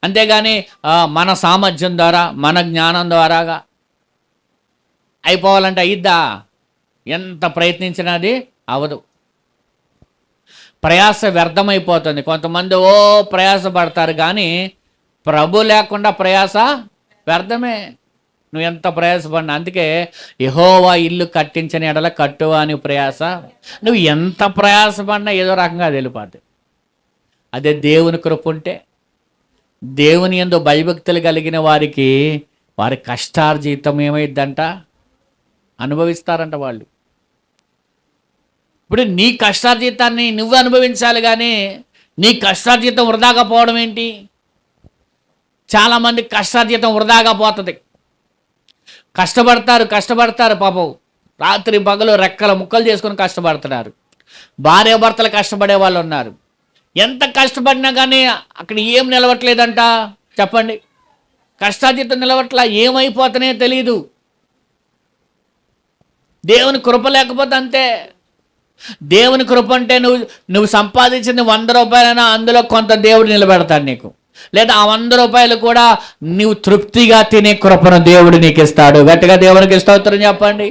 అంతేగాని మన సామర్థ్యం ద్వారా మన జ్ఞానం ద్వారాగా అయిపోవాలంటే అయిద్దా? ఎంత ప్రయత్నించినది అవదు. ప్రయాస వ్యర్థమైపోతుంది. కొంతమంది ప్రయాస పడతారు, కానీ ప్రభు లేకుండా ప్రయాస వ్యర్థమే. నువ్వు ఎంత ప్రయాసపడినా. అందుకే యెహోవా ఇల్లు కట్టించని ఎడల కట్టువా అని ప్రయాస. నువ్వు ఎంత ప్రయాసపడినా ఏదో రకంగా అది వెళ్ళిపోద్ది. అదే దేవుని కృప ఉంటే, దేవుని యందు భయభక్తులు కలిగిన వారికి వారి కష్టార్జితం ఏమైద్దంట? అనుభవిస్తారంట వాళ్ళు. ఇప్పుడు నీ కష్టార్జితాన్ని నువ్వు అనుభవించాలి, కానీ నీ కష్టార్జితం వృధాగా పోవడం ఏంటి? చాలామంది కష్టార్జితం వృధాగా పోతుంది. కష్టపడతారు పాపం, రాత్రి పగలు రెక్కల ముక్కలు చేసుకొని కష్టపడుతున్నారు. భార్య భర్తలు కష్టపడే వాళ్ళు ఉన్నారు. ఎంత కష్టపడినా కానీ అక్కడ ఏం నిలవట్లేదంట. చెప్పండి, కష్టార్జితం నిలవట్లా, ఏమైపోతానే తెలియదు. దేవుని కృప లేకపోతే అంతే. దేవుని కృప అంటే నువ్వు సంపాదించింది 100 రూపాయలైనా అందులో కొంత దేవుడు నిలబెడతాడు నీకు. లేదా ఆ 100 రూపాయలు కూడా నువ్వు తృప్తిగా తినే కృపను దేవుడు నీకు ఇస్తాడు. గట్టిగా దేవునికి స్తోత్రం చెప్పండి.